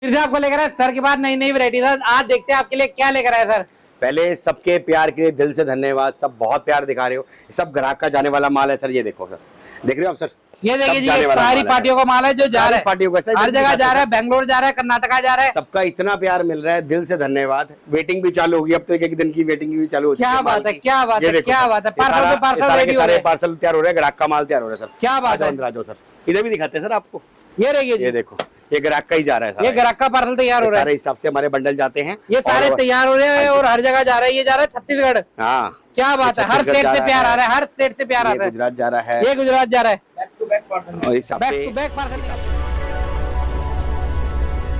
फिर से आपको लेकर आए सर के बाद नई नई वैरायटी। आज देखते हैं आपके लिए क्या लेकर आए सर। पहले सबके प्यार के लिए दिल से धन्यवाद। सब बहुत प्यार दिखा रहे हो। सब ग्राहक का जाने वाला माल है सर। ये देखो सर, देख रहे हो आप सर, ये देखिए जी, सारी पार्टियों का माल है जो जा रहा है, पार्टियों का हर जगह जा रहा है, बेंगलोर जा रहा है, कर्नाटका जा रहा है। सबका इतना प्यार मिल रहा है, दिल से धन्यवाद। वेटिंग भी चालू होगी, अब तो एक दिन की वेटिंग भी चालू हो चुकी है। क्या बात है, क्या बात है, क्या बात है। पार्सल रेडी हो रहे हैं, पार्सल तैयार हो रहे हैं, ग्राहक का माल तैयार हो रहा है सर। क्या बात है। राजो सर, इधर भी दिखाते हैं सर आपको। ये रहिए, ये देखो, ये ग्राहक का ही जा रहा है, ये ग्राहक का पार्सल तैयार हो रहा है। सारे हिसाब से हमारे बंडल जाते हैं, ये सारे तैयार हो रहे हैं और हर जगह जा रहे हैं। ये जा रहा है छत्तीसगढ़। हाँ, क्या बात है, हर स्टेट से प्यार आ रहा है, हर स्टेट से प्यार आता है। गुजरात जा रहा है, ये गुजरात जा रहा है। Back to back parcel.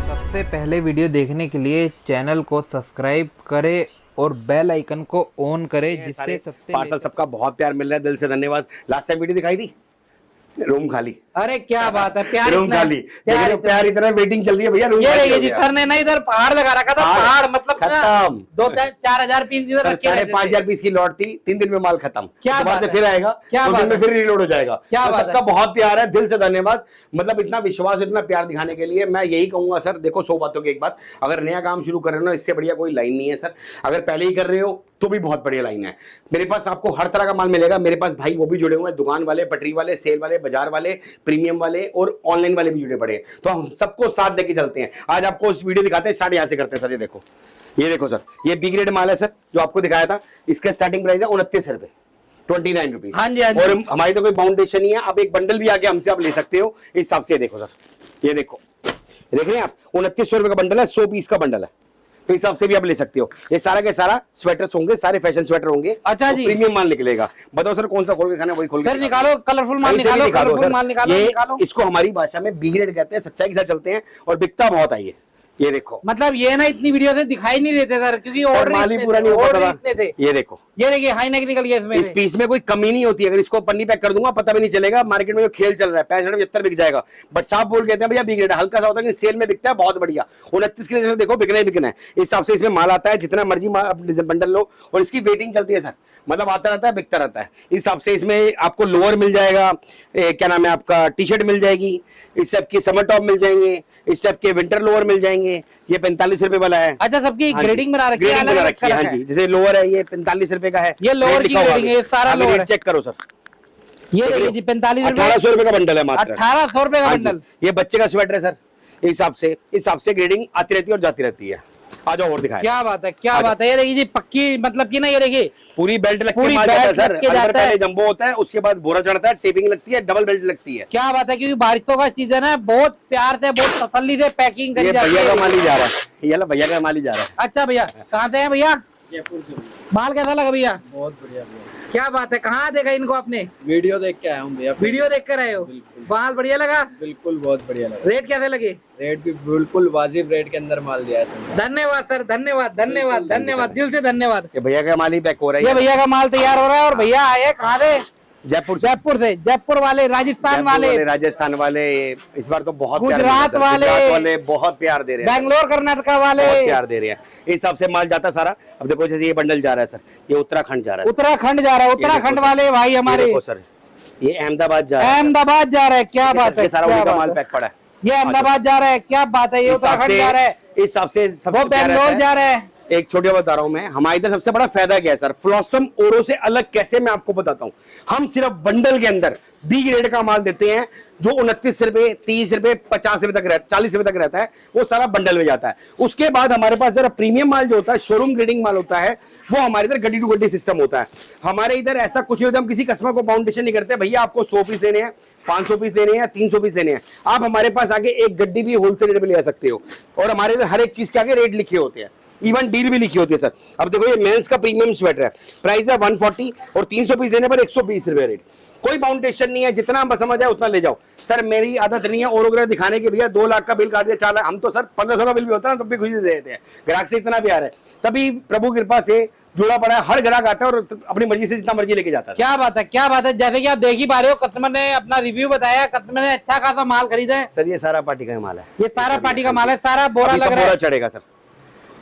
सबसे पहले वीडियो देखने के लिए चैनल को सब्सक्राइब करें और बेल आइकन को ऑन करें, जिससे सबसे पार्सल सबका बहुत प्यार मिल रहा है, दिल से धन्यवाद। लास्ट टाइम वीडियो दिखाई थी, रूम खाली। अरे क्या बात है, प्यार रूम खाली, प्यार इतना, वेटिंग चल रही है भैया। रूम ये रहिए जी, सर ने ना इधर पहाड़ लगा रखा था। पहाड़ मतलब खत्म। 2-4 पीस इधर रखे रहते थे। 5,500 पीस की लॉट थी, 3 दिन में माल खत्म। क्या बात है, फिर आएगा, क्या बात है, फिर रिलोड हो जाएगा। क्या बात है। सबका बहुत प्यार है, दिल से धन्यवाद। मतलब इतना विश्वास, इतना प्यार दिखाने के लिए मैं यही कहूंगा सर। देखो, 100 बातों की एक बात, अगर नया काम शुरू कर रहे हो ना, इससे बढ़िया कोई लाइन नहीं है सर। अगर पहले ही कर रहे हो तो भी बहुत बढ़िया लाइन है। मेरे पास आपको हर तरह का माल मिलेगा। मेरे पास भाई वो भी जुड़े हुए हैं, दुकान वाले, पटरी वाले, सेल वाले, बाजार वाले, प्रीमियम वाले और ऑनलाइन वाले भी जुड़े पड़े हैं। तो हम सबको साथ लेके चलते हैं। आज आपको इस वीडियो दिखाते हैं, स्टार्ट यहाँ से करते हैं सर। ये देखो, ये देखो सर, ये बी ग्रेड माल है सर, जो आपको दिखाया था। इसका स्टार्टिंग प्राइस है 29 रुपए, 29 रुपीज। हाँ जी, हाँ जी। और हमारी तो कोई बाउंडेशन नहीं है। आप एक बंडल भी आके हमसे आप ले सकते हो इस हिसाब से। देखो सर, ये देखो, देख रहे हैं आप, 2900 रुपए का बंडल है, 100 पीस का बंडल है। तो इस हिसाब से भी आप ले सकते हो। ये सारा के सारा स्वेटर्स होंगे, सारे फैशन स्वेटर होंगे। अच्छा जी, प्रीमियम माल निकलेगा। बताओ सर, कौन सा खोल के खाना है, वही खोल के सर निकालो, कलरफुल माल निकालो, कलरफुल माल निकालो। इसको हमारी भाषा में बी ग्रेड कहते हैं। सच्चाई के साथ चलते हैं और बिकता बहुत है ये देखो। मतलब ये ना इतनी वीडियो से दिखाई नहीं देते सर, क्योंकि और माल ही पूरा नहीं होता थे। ये देखो, ये देखिए, हाई नेक निकल गया इसमें। इस पीस में कोई कमी नहीं होती। अगर इसको पन्नी पैक कर दूंगा पता भी नहीं चलेगा। मार्केट में जो खेल चल रहा है 65-75 बिक जाएगा, बट साफ बोल कहते हैं भैया बी ग्रेड हल्का सा होता है, सेल में बिकता है बहुत बढ़िया। 29 के लिए देखो, बिकना ही बिकना है। इस हिसाब से इसमें माल आता है, जितना मर्जी बंडल लो। और इसकी वेटिंग चलती है सर, मतलब आता रहता है, बिकता रहता है। इस हिसाब से इसमें आपको लोअर मिल जाएगा, क्या नाम है आपका, टी शर्ट मिल जाएगी, इस टाइप की समर टॉप मिल जाएंगे, इस टाइप के विंटर लोअर मिल जाएंगे। ये 45 रुपए वाला है। अच्छा, सबकी ग्रेडिंग बना रखी है, अलग अलग हाँ जी। जैसे लोअर है, ये 45 रुपए का है। ये लोअर की ग्रेडिंग है, सारा लोअर है। चेक करो सर, ये देखिए जी, 45 रुपए, 1800 रुपए का बंडल है मात्र। 1800 रुपए का बंडल। ये बच्चे का स्वेटर है सर। इस हिसाब से ग्रेडिंग आती रहती है और जाती रहती है। आ जाओ और दिखाएं। क्या बात है, क्या बात है। ये देखिए जी, पक्की मतलब की ना, ये देखिए पूरी बेल्ट लगती है, पूरी बेल्ट लग के जाता है। जंबो होता है, उसके बाद बोरा चढ़ता है, टेपिंग लगती है, डबल बेल्ट लगती है। क्या बात है, क्योंकि बारिशों का सीजन है, बहुत प्यार से, बहुत तसल्ली से पैकिंग करी जाती है। भैया का माल ही जा रहा है, ये भैया का माल ही जा रहा है। अच्छा भैया, कहाँ से हैं भैया? जयपुर से। माल कैसा लगा भैया? बहुत बढ़िया भैया। क्या बात है, कहाँ देखा इनको आपने? वीडियो देख के आया हूँ भैया। वीडियो देख कर आए हो? माल बढ़िया लगा? बिल्कुल, बहुत बढ़िया लगा। रेट कैसे लगे? रेट भी बिल्कुल वाजिब रेट के अंदर माल दिया है सर। धन्यवाद सर, धन्यवाद धन्यवाद धन्यवाद, दिल से धन्यवाद। ये भैया का माल ही पैक हो रहा है। ये भैया का माल तैयार हो रहा है और भैया आए कहाँ से? जयपुर से, जयपुर वाले, राजस्थान वाले इस बार तो बहुत गुजरात वाले बहुत प्यार दे रहे हैं, बेंगलोर कर्नाटका वाले बहुत प्यार दे रहे हैं। इस हिसाब से माल जाता सारा। अब देखो, जैसे ये बंडल जा रहा है सर, ये उत्तराखंड जा रहा है, उत्तराखंड जा रहा है। उत्तराखंड वाले भाई हमारे सर, ये अहमदाबाद जा रहा है। अहमदाबाद जा रहा है। क्या बात है, सारा उनका माल पैक पड़ा है। ये अहमदाबाद जा रहा है। क्या बात है, ये उत्तराखंड जा रहा है। इस हिसाब से वो बेंगलोर जा रहा है। एक छोटी बता रहा हूं मैं, हमारे इधर सबसे बड़ा फायदा क्या है सर, फ्लॉसम औरों से अलग कैसे, मैं आपको बताता हूं। हम सिर्फ बंडल के अंदर बी ग्रेड का माल देते हैं, जो 29 रुपए, 30 रुपए, 50 रुपए तक रहता है, 40 रुपए तक रहता है, वो सारा बंडल में जाता है। उसके बाद हमारे पास जरा प्रीमियम माल जो होता है, शोरूम ग्रेडिंग माल होता है, वो हमारे इधर गड्डी टू गड्डी सिस्टम होता है। हमारे इधर ऐसा कुछ नहीं होता, हम किसी कस्टमर को बाउंडेशन नहीं करते, भैया आपको 100 पीस देने हैं, 500 पीस देने हैं, 300 पीस देने हैं। आप हमारे पास आगे एक गड्डी भी होलसेल रेट पे ले आ सकते हो। और हमारे इधर हर एक चीज के आगे रेट लिखे होते हैं, इवन डील भी लिखी होती है सर। अब देखो, ये मेंस का प्रीमियम स्वेटर है, प्राइस है 140 और 300 पीस देने पर 120 रुपए रेट। कोई बाउंडेशन नहीं है, जितना हम समझ आए उतना ले जाओ सर। मेरी आदत नहीं है और वगैरह दिखाने की, भैया 2 लाख का बिल काट दिया, 4 लाख, हम तो सर 1500 का बिल भी होता है ना तब भी खुशी से देते हैं। ग्राहक से इतना प्यार है, तभी प्रभु कृपा से जुड़ा पड़ा है। हर ग्राहक आता है और अपनी मर्जी से जितना मर्जी लेके जाता है। क्या बात है, क्या बात है। जैसे कि आप देख ही पा रहे हो, कस्टमर ने अपना रिव्यू बताया, कस्टमर ने अच्छा खासा माल खरीदा है सर। ये सारा पार्टी का माल है, ये सारा पार्टी का माल है, सारा बोरा लग रहा है। चढ़ेगा सर,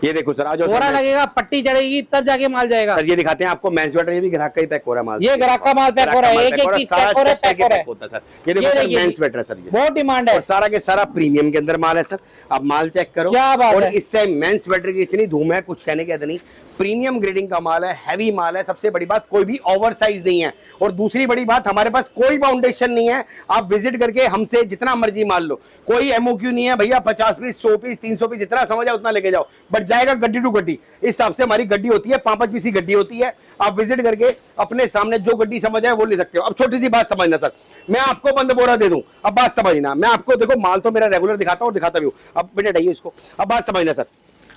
ये देखो सर, आज बोरा लगेगा, पट्टी चढ़ेगी, तब जाके माल जाएगा। सर ये दिखाते हैं आपको मेंस स्वेटर, ये भी ग्राहक का ही पैक हो रहा है माल। ये ग्राहक का माल पैक हो रहा है, एक एक पीस पैक हो रहा है, पैक हो रहा है। होता है सर। ये देखो सर, मेंस स्वेटर है सर, ये बहुत डिमांड है और सारा के सारा प्रीमियम के अंदर माल है सर। आप माल चेक करो, क्या बात और है। इस टाइम मेंस स्वेटर की इतनी धूम है, कुछ कहने की हद नहीं। प्रीमियम ग्रेडिंग का माल है, हैवी माल है। सबसे बड़ी बात, कोई भी ओवर साइज नहीं है। और दूसरी बड़ी बात, हमारे पास कोई बाउंडेशन नहीं है। आप विजिट करके हमसे जितना मर्जी माल लो, कोई एमओक्यू नहीं है भैया 50 पीस, 100 पीस, 300 पीस, जितना समझ आए उतना लेके जाओ, बट जाएगा गड्डी टू गड्डी। इस हिसाब से हमारी गड्डी होती है, 5-5 पीस की गड्डी होती है। आप विजिट करके अपने सामने जो गड्डी समझ आए वो ले सकते हो। अब छोटी सी बात समझना सर, मैं आपको बंद बोरा दे दूं, अब बात समझना। मैं आपको देखो माल तो मेरा रेगुलर दिखाता हूं और दिखाता भी हूं। अब बेटे हटाइए इसको, अब बात समझना सर,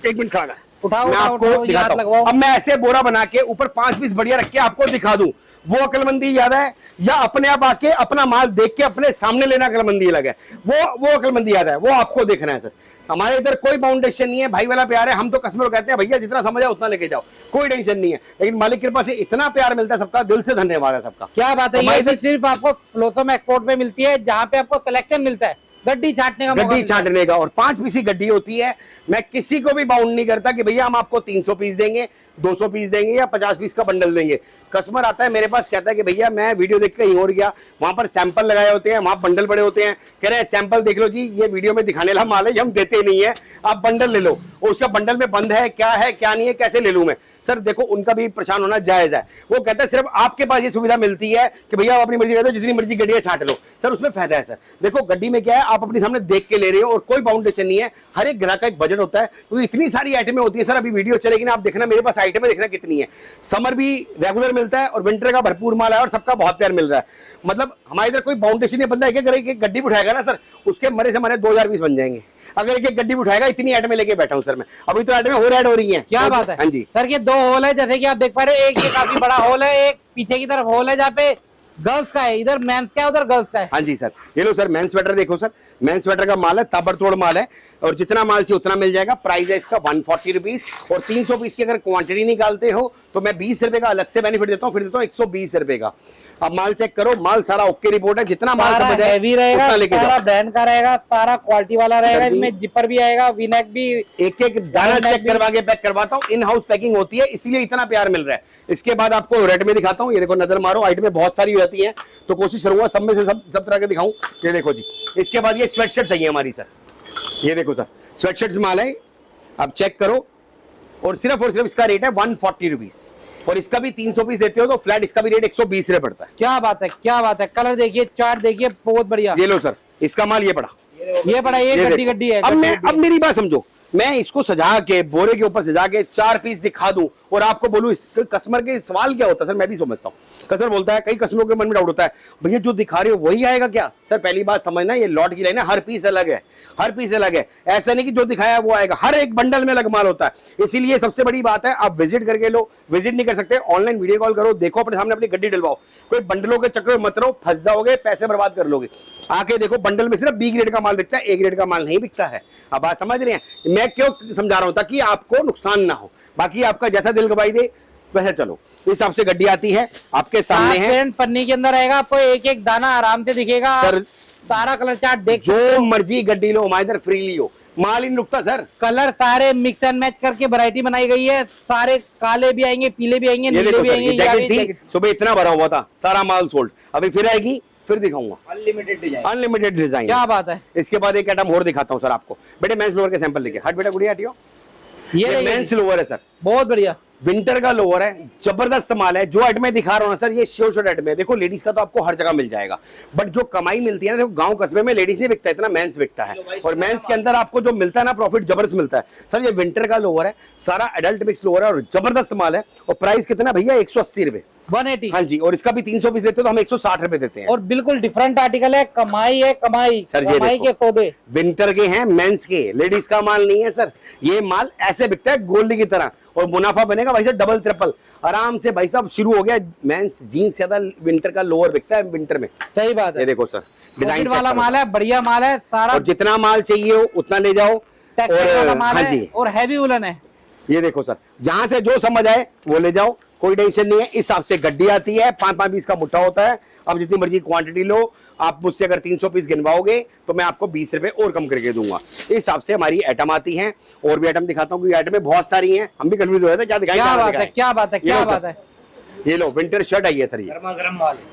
1 मिनट खड़ा कर। उठाओ, मैं उठाओ, आपको उठाओ, दिखाता हाथ हूं। लगवाओ। अब मैं ऐसे बोरा बना के ऊपर 5 पीस बढ़िया रख के आपको दिखा दूं, वो अकलमंदी ज्यादा है या अपने आप आके अपना माल देख के अपने सामने लेना अकलमंदी अलग है? वो अकलमंदी ज्यादा है, वो आपको देखना है सर। हमारे इधर कोई बाउंडेशन नहीं है, भाई वाला प्यार है। हम तो कस्टमर को कहते हैं भैया जितना समझ आए उतना लेके जाओ, कोई टेंशन नहीं है। लेकिन मालिक कृपा से इतना प्यार मिलता है सबका, दिल से धन्यवाद है सबका। क्या बात है। ये सिर्फ आपको फ्लोसम एक्सपोर्ट में मिलती है, जहाँ पे आपको सिलेक्शन मिलता है, गड्डी छाटने का मौका गड्डी मिलता है। छाटने का। और 5 पीस की गड्डी होती है। मैं किसी को भी बाउंड नहीं करता कि भैया हम आपको 300 पीस देंगे, 200 पीस देंगे या 50 पीस का बंडल देंगे। कस्टमर आता है मेरे पास, कहता है कि भैया मैं वीडियो देख के कहीं और गया, वहां पर सैंपल लगाए होते हैं, वहां बंडल पड़े होते हैं, कह रहे हैं सैंपल देख लो जी, ये वीडियो में दिखाने वाला माल है, ये हम देते नहीं है, आप बंडल ले लो। और उसका बंडल में बंद है क्या नहीं है, कैसे ले लूं मैं? सर देखो, उनका भी परेशान होना जायज है। वो कहता है सिर्फ आपके पास ये सुविधा मिलती है कि भैया आप अपनी मर्जी दो, जितनी मर्जी गड्डियां छाट लो। सर उसमें फायदा है सर। देखो गड्डी में क्या है, आप अपने सामने देख के ले रहे हो और कोई बाउंडेशन नहीं है। हर एक ग्राहक का एक बजट होता है, तो इतनी सारी आइटमें होती है सर। अभी वीडियो चलेगी ना, आप देखना मेरे पास आइटमें देखना कितनी है। समर भी रेगुलर मिलता है और विंटर का भरपूर माल है और सबका बहुत प्यार मिल रहा है। मतलब हमारे इधर कोई बाउंडेशन नहीं। बंदा एक गड्डी उठाएगा ना सर, उसके मरे से मरे 2000 पीस बन जाएंगे। अगर एक गड्डी उठाएगा, इतनी आइटमें लेके बैठा हूं सर मैं। अभी तो आइटमें और ऐड हो रही हैं। क्या बात है। हाँ जी सर ये 2 हॉल है, जैसे कि आप देख पा रहे हैं। एक ये काफी बड़ा हॉल है, एक पीछे की तरफ हॉल है जहाँ पे गर्ल्स का है, इधर मेंस का है, उधर गर्ल्स का है। हाँ जी सर, ये लो सर, मेंस स्वेटर देखो सर। मेंस स्वेटर का माल है, ताबड़तोड़ माल है और जितना माल चाहिए उतना मिल जाएगा। प्राइस है इसका 140 रुपीज। और 300 पीस की अगर क्वांटिटी निकालते हो तो मैं 20 रुपए का अलग से बेनिफिट देता हूँ, फिर देता हूँ 120 रुपए का। अब माल चेक करो, माल सारा ओके रिपोर्ट है। जितना माल समझ आए हैवी रहेगा, उतना लेके सारा जाओ। ब्रांड का रहेगा, सारा क्वालिटी वाला रहेगा। इसमें जिपर भी आएगा, वीनेक भी। एक एक दाना चेक करवा के पैक करवाता हूँ। इन हाउस पैकिंग होती है, इसीलिए इतना प्यार मिल रहा है। इसके बाद आपको रेट में दिखाता हूँ। ये देखो, नजर मारो, आइटमें बहुत सारी हो जाती है, तो कोशिश करूंगा सब में से सब तरह के दिखाऊं। ये देखो जी, इसके बाद ये स्वेटशर्ट है हमारी सर। ये देखो सर, स्वेटशर्ट्स माल है, आप चेक करो। और सिर्फ इसका रेट है 140 रुपीज। और इसका भी 300 पीस देते हो तो फ्लैट इसका भी रेट 120 रुपए पड़ता है। क्या बात है, क्या बात है। कलर देखिए, चार्ट देखिए, बहुत बढ़िया। ये लो सर, इसका माल ये पड़ा, ये बड़ा, ये गड्डी देखो। गड्डी है। अब मेरी बात समझो, मैं इसको सजा के बोरे के ऊपर सजा के 4 पीस दिखा दूं और आपको बोलूं, कस्टमर के सवाल क्या होता है सर, मैं भी समझता हूं। कस्टमर बोलता है, कई कस्टमरों के मन में डाउट होता है, भैया जो दिखा रहे हो वही आएगा क्या? सर पहली बात समझना, ये लॉट की लाइन है, हर पीस अलग है, हर पीस अलग है। ऐसा नहीं कि जो दिखाया है वो आएगा, हर एक बंडल में अलग माल होता है। इसीलिए सबसे बड़ी बात है, आप विजिट करके लो। विजिट नहीं कर सकते, ऑनलाइन वीडियो कॉल करो, देखो अपने सामने, अपनी गड्डी डलवाओ। कोई बंडलों के चक्कर में मत रहो, फंस जाओगे, पैसे बर्बाद कर लोगे। आके देखो, बंडल में सिर्फ बी ग्रेड का माल बिकता है, ए ग्रेड का माल नहीं बिकता है। अब बात समझ रहे हैं मैं क्यों समझा रहा हूं? ताकि आपको नुकसान ना हो। बाकी आपका जैसा दिल गवाही दे वैसे चलो। इस हिसाब से गड्डी आती है, आपके सामने है। पन्नी के अंदर रहेगा, आपको एक एक दाना आराम से दिखेगा। सर सारा कलर चार्ट देख, जो मर्जी गड्डी लो, हमारे इधर फ्रीली हो, माल ही नहीं रुकता सर। कलर सारे मिक्स एंड मैच करके वैरायटी बनाई गई है। सारे काले भी आएंगे, पीले भी आएंगे, नीले भी आएंगे। जैकेट थी सुबह, इतना भरा हुआ था, सारा माल सोल्ड। अभी फिर आएगी, फिर दिखाऊंगा। Unlimited design. क्या बात है। इसके बाद एक आइटम और दिखाता हूँ सर आपको। बेटे मेंस लोअर के सैंपल लेके हट, बेटा गुड़िया हटियो। ये मेंस लोअर है सर, बहुत बढ़िया। विंटर का लोअर है, जबरदस्त माल है। जो आइटमें दिखा रहा हूं ना सर, ये श्योर आइटम है। देखो लेडीज का तो आपको हर जगह मिल जाएगा, बट जो कमाई मिलती है ना, देखो गांव कस्बे में लेडीज नहीं बिकता इतना, मेंस बिकता है। और मेंस के अंदर आपको जो मिलता है ना, प्रॉफिट जबरदस्त मिलता है सर। ये विंटर का लोअर है, सारा एडल्ट मिक्स लोअर है और जबरदस्त माल है। और प्राइस कितना भैया? 180 रुपए, 180। हाँ जी। और इसका भी 300 पीस देते हो तो हम 160 रुपए देते हैं। और बिल्कुल डिफरेंट आर्टिकल है, कमाई है, कमाई सर ये कमाई के सौदे। विंटर के हैं, मेंस के, लेडीज का माल नहीं है सर। ये माल ऐसे बिकता है गोल्ड की तरह, और मुनाफा बनेगा भाई साहब डबल ट्रिपल आराम से। भाई साहब शुरू हो गया, मेंस जीन्स ज्यादा, विंटर का लोअर बिकता है विंटर में। सही बात है। ये देखो सर, डिजाइन वाला माल है, बढ़िया माल है सारा। और जितना माल चाहिए हो उतना ले जाओ। टेक्सटाइल वाला माल हाँ है जी, और हैवी वुलन है। ये देखो सर, जहां से जो समझ आए वो ले जाओ। कोई टेंशन नहीं है। इस हिसाब से गड्डी आती है, 5-5 पीस का मुट्ठा होता है। अब जितनी मर्जी क्वांटिटी लो, आप मुझसे अगर 300 पीस गिनवाओगे तो मैं आपको 20 रुपए और कम करके दूंगा। इस हिसाब से हमारी आइटम आती है। और भी आइटम दिखाता हूँ, क्योंकि आइटमें बहुत सारी हैं, हम भी कंफ्यूज हो रहे थे क्या दिखाएं, क्या क्या बात है, दिखाएं। क्या बात है, क्या बात है। ये लो विंटर शर्ट आई है सर, ये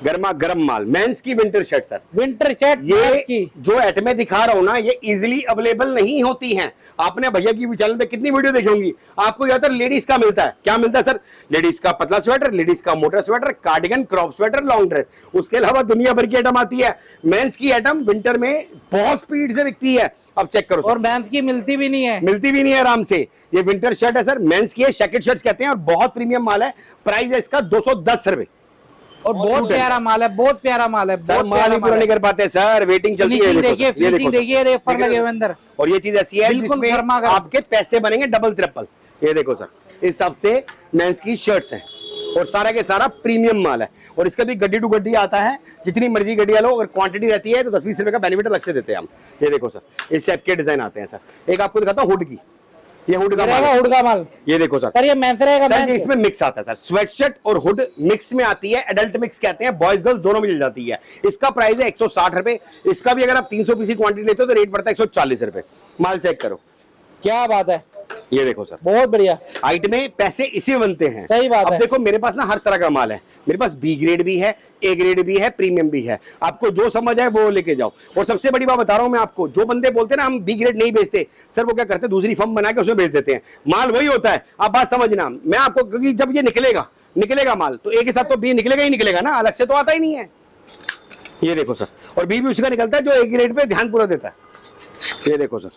गर्मा गर्म माल, मेंस की winter shirt sir. Winter shirt ये की जो आइटमें दिखा रहा हूं ना, ये इजीली अवेलेबल नहीं होती हैं। आपने भैया की चैनल पे कितनी वीडियो देखी होंगी, आपको ज्यादातर लेडीज का मिलता है। क्या मिलता है सर? लेडीज का पतला स्वेटर, लेडीज का मोटा sweater, cardigan, crop sweater, long dress. उसके अलावा दुनिया भर की आइटम आती है। मेंस की आइटम विंटर में बहुत स्पीड से बिकती है। अब चेक करो सर, और मेंस की मिलती भी नहीं है, मिलती भी नहीं है आराम से। ये विंटर शर्ट है सर, मेंस की है, जैकेट शर्ट्स कहते हैं, और बहुत प्रीमियम माल है। प्राइस है इसका 210 रुपए। और बहुत प्यारा माल है, बहुत प्यारा माल है, सर बहुत माल प्यारा ही पूरा माल नहीं है। कर पाते सर, वेटिंग चलती है। फिनिशिंग देखो देखिए, सर, ये फिनिशिंग देखो देखिए, ये फर लगे हुए अंदर। और ये चीज ऐसी है बिल्कुल जिसमें गर्मा गर्म। आपके पैसे बनेंगे डबल ट्रिपल। ये देखो सर, इस हिसाब से मेंस की शर्ट्स हैं और सारा के सारा प्रीमियम माल है। और इसका भी गड्डी टू गड्डी आता है, जितनी मर्जी गड्डियां लो, अगर क्वांटिटी रहती है तो 10-20 रुपए का बेनिफिट अलग से देते हैं हम। ये देखो सर, इस टाइप के डिजाइन आते हैं सर। एक आपको दिखाता हूँ हुड की, ये हुड का माल रहेगा है। हुड का माल। ये देखो सर ये मेंस रहेगा, सर, ये मेंस। इसमें मिक्स आता है सर, स्वेटशर्ट और हुड मिक्स में आती है। एडल्ट मिक्स कहते हैं, बॉयज गर्ल्स दोनों मिल जाती है। इसका प्राइस है 160 रुपए। इसका भी अगर आप 300 पीस की क्वांटिटी लेते हो तो रेट पड़ता है 140 रुपए। माल चेक करो, क्या बात है, ये देखो सर, बहुत बढ़िया, हाइट में पैसे इसी में बनते हैं। सही बात अब है। देखो मेरे पास ना हर तरह का माल है। मेरे पास बी ग्रेड भी है, ए ग्रेड भी है, प्रीमियम भी है। आपको जो समझ आए वो लेके जाओ। और सबसे बड़ी बात बता रहा हूं मैं आपको, जो बंदे बोलते हैं ना हम बी ग्रेड नहीं बेचते, सर वो क्या करते हैं, दूसरी फर्म बना के उसमें बेच देते हैं। माल वही होता है, आप बात समझना। मैं आपको, क्योंकि जब ये निकलेगा माल तो एक के साथ तो बी निकलेगा ही निकलेगा ना, अलग से तो आता ही नहीं है। ये देखो सर, और बी भी उसका निकलता है जो ए ग्रेड पे ध्यान पूरा देता है। ये देखो सर,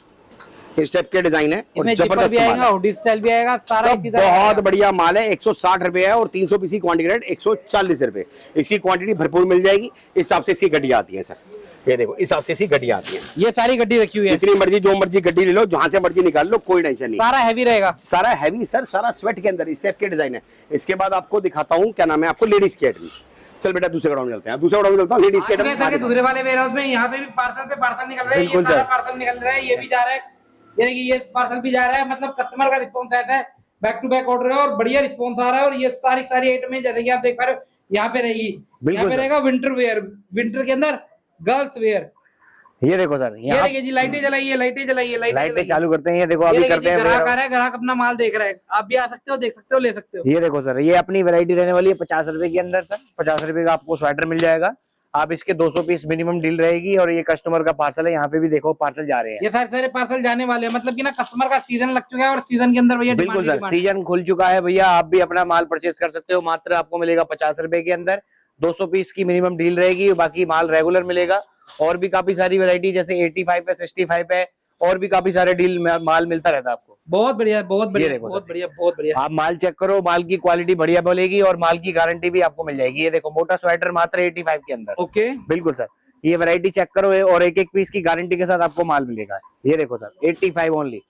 इस टाइप के डिजाइन है और इसमें जिपर जबरदस्त भी माल आएगा, है। हुडी स्टाइल भी आएगा, सारा सब इसी तरह बहुत आएगा। बढ़िया माल है। 160 रुपए है और 300 पीस की क्वांटिटी रेट 140 रुपए। इसकी क्वांटिटी भरपूर मिल जाएगी। इस हिसाब से इसकी गड्डियां आती है सर, ये देखो इस हिसाब से इसकी गड्डियां आती है। ये सारी गड्डी रखी हुई है, जितनी मर्जी जो मर्जी गड्डी ले लो, जहां से मर्जी निकाल लो, कोई टेंशन नहीं। सारा हैवी रहेगा। सारा हैवी सर, सारा स्वेट के अंदर इस टाइप के डिजाइन है। इसके बाद आपको दिखाता हूँ, क्या नाम है, आपको लेडीज की आइटम। चल बेटा दूसरे ग्राउंड में चलते हैं, दूसरे ग्राउंड में चलता हूँ। लेडीज की आइटम दूसरे वाले वेयर हाउस में यहाँ पे भी पार्सल पे पार्सल निकल रहा है, ये बिल्कुल सारा सर। पार्सल निकल रहा है, ये भी जा रहा है, ये देखिए ये पार्सल भी जा रहा है। मतलब कस्टमर का रिस्पॉन्स आता है, बैक टू बैक ऑर्डर है और बढ़िया रिस्पॉन्स आ रहा है। और ये सारी आइटमें जैसे कि आप देख पा रहे हो यहाँ पे रहेगी, यहाँ पे रहेगा विंटर वेयर, विंटर के अंदर गर्ल्स वेयर। ये देखो सर, ये यहाँ देखिए जी, लाइटें जलाइए, लाइटें जलाइए, लाइटें चालू करते हैं। ये देखो ये अभी देखिए करते जी, हैं ग्राहक आ रहा है, ग्राहक अपना माल देख रहा है। आप भी आ सकते हो, देख सकते हो, ले सकते हो। ये देखो सर, ये अपनी वैरायटी रहने वाली है 50 रुपए के अंदर सर। 50 रुपए का आपको स्वेटर मिल जाएगा। आप इसके 200 पीस मिनिमम डील रहेगी। और ये कस्टमर का पार्सल है, यहाँ पे भी देखो पार्सल जा रहे हैं। ये सारे पार्सल जाने वाले हैं, मतलब कि ना कस्टमर का सीजन लग चुका है और सीजन के अंदर भैया बिल्कुल सर, सीजन खुल चुका है भैया। आप भी अपना माल परचेज कर सकते हो। मात्र आपको मिलेगा 50 रुपए के अंदर। 200 पीस की मिनिमम डील रहेगी, बाकी माल रेगुलर मिलेगा। और भी काफी सारी वैरायटी जैसे 85 है, 65 है, और भी काफी सारे डील माल मिलता रहता है आपको। बहुत बढ़िया, बहुत बढ़िया, देखो बहुत सर। बढ़िया, बहुत बढ़िया। आप माल चेक करो, माल की क्वालिटी बढ़िया बोलेगी और माल की गारंटी भी आपको मिल जाएगी। ये देखो मोटा स्वेटर मात्र 85 के अंदर। ओके, बिल्कुल सर, ये वैरायटी चेक करो और एक एक पीस की गारंटी के साथ आपको माल मिलेगा। ये देखो सर, 85 ओनली।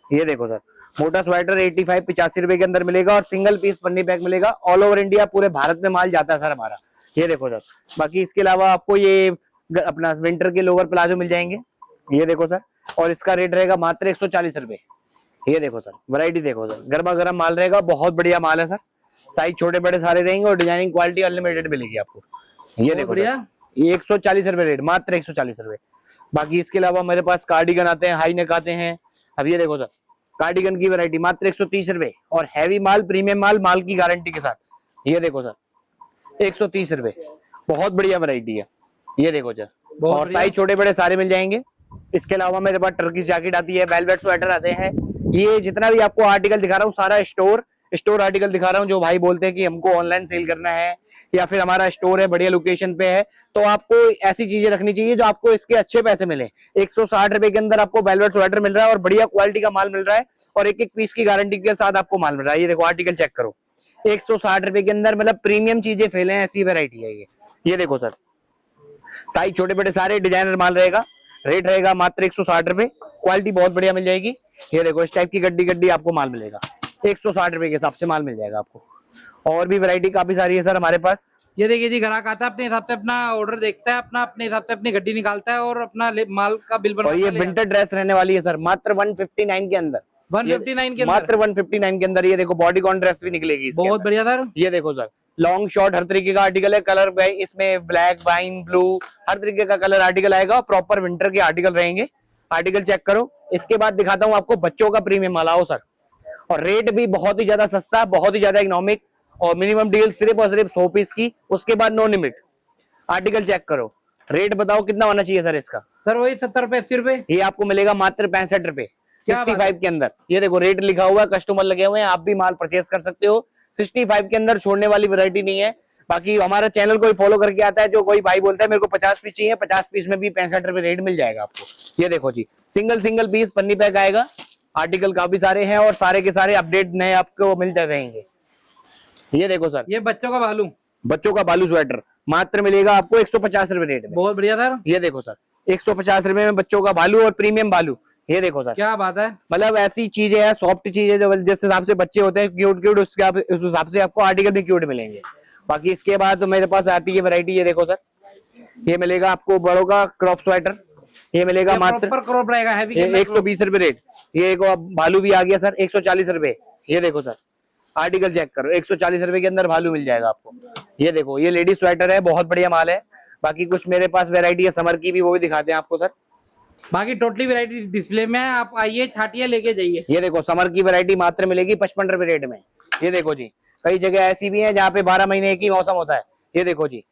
ये देखो सर, मोटा स्वेटर 85 85 रुपए के अंदर मिलेगा और सिंगल पीस पन्नी पैक मिलेगा। ऑल ओवर इंडिया पूरे भारत में माल जाता है सर हमारा। ये देखो सर, बाकी इसके अलावा आपको ये अपना विंटर के लोअर प्लाजो मिल जाएंगे। ये देखो सर, और इसका रेट रहेगा मात्र 140 रुपए। ये देखो सर, वैरायटी देखो सर, गर्मा गर्म माल रहेगा, बहुत बढ़िया माल है सर। साइज छोटे बड़े सारे रहेंगे और डिजाइनिंग क्वालिटी अनलिमिटेड मिलेगी आपको। ये देखो बढ़िया, ये 140 रुपए रेट, मात्र 140 रुपए। बाकी इसके अलावा मेरे पास कार्डिगन आते हैं, हाई नेक आते हैं। अब ये देखो सर, कार्डिगन की वैरायटी मात्र 130 रुपए और हैवी माल, प्रीमियम माल, माल की गारंटी के साथ। ये देखो सर, 130 रुपए, बहुत बढ़िया वैरायटी है। ये देखो सर, और साइज छोटे बड़े सारे मिल जाएंगे। इसके अलावा मेरे पास टर्किश जैकेट आती है, वेलवेट स्वेटर आते हैं। ये जितना भी आपको आर्टिकल दिखा रहा हूँ सारा स्टोर आर्टिकल दिखा रहा हूँ। जो भाई बोलते हैं कि हमको ऑनलाइन सेल करना है या फिर हमारा स्टोर है बढ़िया लोकेशन पे है, तो आपको ऐसी चीजें रखनी चाहिए जो आपको इसके अच्छे पैसे मिले। 160 रुपए के अंदर आपको वेलवेट स्वेटर मिल रहा है और बढ़िया क्वालिटी का माल मिल रहा है और एक एक पीस की गारंटी के साथ आपको माल मिल रहा है। ये देखो आर्टिकल चेक करो, 160 रुपए के अंदर, मतलब प्रीमियम चीजें फैले हैं, ऐसी वैरायटी है ये देखो सर, साइज छोटे बड़े सारे, डिजाइनर माल रहेगा। रेट रहेगा मात्र 160 रुपए, क्वालिटी बहुत बढ़िया मिल जाएगी। ये देखो इस टाइप की गड्डी आपको माल मिलेगा 160 रुपए के हिसाब से माल मिल जाएगा आपको। और भी वैरायटी काफी सारी है सर हमारे पास। ये देखिए जी, ग्राहक आता है अपने हिसाब से, अपना ऑर्डर देखता है, अपने हिसाब से अपनी गड्डी निकालता है और अपना माल का बिल और ये बनाता है। विंटर ड्रेस रहने वाली है सर, मात्र 159 के अंदर। 159 के अंदर मात्र 159 के अंदर। ये देखो बॉडीकॉन ड्रेस भी निकलेगी इसके बहुत अंदर। बढ़िया सर। ये देखो सर, लॉन्ग शॉर्ट हर तरीके का आर्टिकल है। कलर इसमें ब्लैक, वाइन, ब्लू, हर तरीके का कलर आर्टिकल आएगा। प्रॉपर विंटर के आर्टिकल रहेंगे। आर्टिकल चेक करो। इसके बाद दिखाता हूँ आपको बच्चों का प्रीमियम माल। आओ सर, और रेट भी बहुत ही ज्यादा सस्ता, बहुत ही ज्यादा इकोनॉमिक, और मिनिमम डील सिर्फ और सिर्फ 100 पीस की, उसके बाद नो लिमिट। आर्टिकल चेक करो। रेट बताओ कितना होना चाहिए सर इसका? सर वही 70 रुपए 80 रुपए। ये आपको मिलेगा मात्र 65 रुपए, क्या बात 65 के अंदर। ये देखो रेट लिखा हुआ है, कस्टमर लगे हुए हैं, आप भी माल परचेस कर सकते हो। 65 के अंदर छोड़ने वाली वैरायटी नहीं है। बाकी हमारा चैनल कोई फॉलो करके आता है, जो कोई भाई बोलता है मेरे को 50 पीस चाहिए, 50 पीस में भी 65 रुपए रेट मिल जाएगा आपको। ये देखो जी, सिंगल पीस पन्नी पैक आएगा। आर्टिकल काफी सारे हैं और सारे के सारे अपडेट नए आपको मिलते रहेंगे। ये देखो सर, ये बच्चों का भालू, बच्चों का बालू स्वेटर मात्र मिलेगा आपको 150 रुपए रेट में। बहुत बढ़िया सर। ये देखो सर, 150 रुपए में बच्चों का भालू और प्रीमियम भालू। ये देखो सर, क्या बात है। मतलब ऐसी चीजें है, सॉफ्ट चीजें, जो जिस हिसाब से बच्चे होते हैं क्यूट, उस हिसाब से आपको आर्टिकल भी क्यूट मिलेंगे। बाकी इसके बाद तो मेरे पास आती है वैरायटी। ये देखो सर, ये मिलेगा आपको बड़ों का क्रॉप स्वेटर। ये मिलेगा मात्र क्रॉप रहेगा, हैवी 120 रुपए रेट। ये एक भालू भी आ गया सर, 140 रुपए। ये देखो सर, आर्टिकल चेक करो, 140 रुपए के अंदर भालू मिल जाएगा आपको। ये देखो, ये लेडीज स्वेटर है, बहुत बढ़िया माल है। बाकी कुछ मेरे पास वैरायटी है समर की भी, वो भी दिखाते हैं आपको सर। बाकी टोटली वैरायटी डिस्प्ले में है, आप आइए छाटिए लेके जाइए। ये देखो, समर की वैरायटी मात्र मिलेगी 55 रुपए रेट में। ये देखो जी, कई जगह ऐसी भी है जहाँ पे 12 महीने एक ही मौसम होता है। ये देखो जी,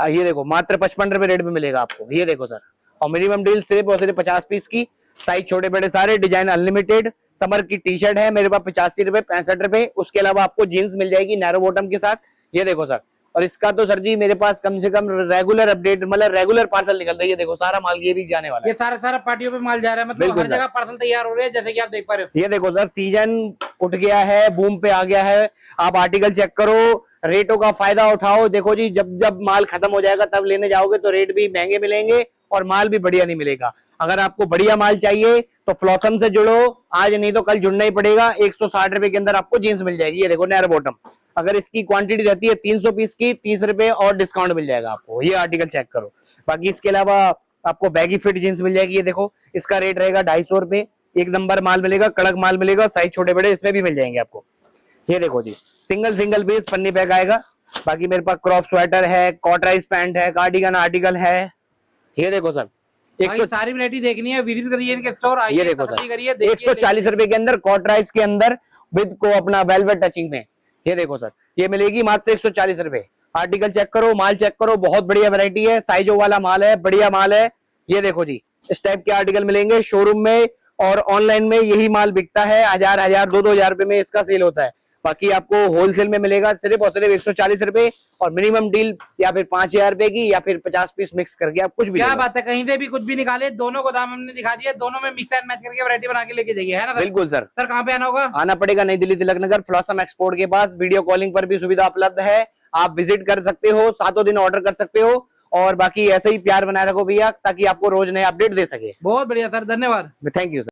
ये देखो मात्र 55 रुपए रेट में मिलेगा आपको। ये देखो सर, और मिनिमम डील सिर्फ और सिर्फ 50 पीस की। साइज छोटे बड़े सारे, डिजाइन अनलिमिटेड। समर की टी शर्ट है मेरे पास 85 रुपए 65 रुपए। उसके अलावा आपको जीन्स मिल जाएगी नैरो बॉटम के साथ। ये देखो सर, और इसका तो सर जी मेरे पास कम से कम रेगुलर अपडेट, मतलब रेगुलर पार्सल निकल रही है। देखो सारा माल ये भी जाने वाला है। ये सारा पार्टियों पे माल जा रहा है, मतलब बिल्कुल हर जगह पार्सल तैयार हो रहे हैं, जैसे कि आप देख पा रहे हो। ये देखो सर, सीजन उठ गया है, बूम पे आ गया है। आप आर्टिकल चेक करो, रेटों का फायदा उठाओ। देखो जी, जब जब माल खत्म हो जाएगा तब लेने जाओगे तो रेट भी महंगे मिलेंगे और माल भी बढ़िया नहीं मिलेगा। अगर आपको बढ़िया माल चाहिए तो फ्लॉसम से जुड़ो, आज नहीं तो कल जुड़ना ही पड़ेगा। 160 रुपए के अंदर आपको जींस मिल जाएगी। ये देखो नैरो बॉटम, अगर इसकी क्वांटिटी रहती है 300 पीस की, 30 रुपए और डिस्काउंट मिल जाएगा आपको। ये आर्टिकल चेक करो। बाकी इसके अलावा आपको बैगी फिट जींस मिल जाएगी। ये देखो, इसका रेट रहेगा 250 रुपए। एक नंबर माल मिलेगा, कड़क माल मिलेगा, साइज छोटे बड़े इसमें भी मिल जाएंगे आपको। ये देखो जी, सिंगल पीस पन्नी पैक आएगा। बाकी मेरे पास क्रॉप स्वेटर है, कॉटराइज पैंट है, कार्डिगन आर्टिकल है। ये देखो सर, सारी वैरायटी देखनी है, विजिट करिए इनके स्टोर, आइए ये देखो तसल्ली सर, करिए, 140 रुपए के अंदर कॉटराइज के अंदर विद को अपना वेलवेट टचिंग में। ये देखो सर, ये मिलेगी मात्र 140 रुपए। आर्टिकल चेक करो, माल चेक करो, बहुत बढ़िया वैरायटी है, साइजों वाला माल है, बढ़िया माल है। ये देखो जी, इस टाइप के आर्टिकल मिलेंगे शोरूम में और ऑनलाइन में। यही माल बिकता है 1000 2,000 रुपए में इसका सेल होता है। बाकी आपको होलसेल में मिलेगा सिर्फ और सिर्फ 140 रुपए, और मिनिमम डील या फिर 5000 रुपए की या फिर 50 पीस मिक्स करके आप कुछ भी। क्या बात है, कहीं से भी कुछ भी निकाले, दोनों को दाम हमने दिखा दिया, दोनों में मिक्स एंड मैच करके वैरायटी बना के लेके जाइए, है ना सर? बिल्कुल सर। सर कहाँ पे आना होगा? आना पड़ेगा नई दिल्ली तिलक नगर फ्लॉसम एक्सपोर्ट के पास। वीडियो कॉलिंग पर भी सुविधा उपलब्ध है, आप विजिट कर सकते हो, 7 दिन ऑर्डर कर सकते हो। और बाकी ऐसे ही प्यार बनाए रखो भैया, ताकि आपको रोज नए अपडेट दे सके। बहुत बढ़िया सर, धन्यवाद। Thank you sir.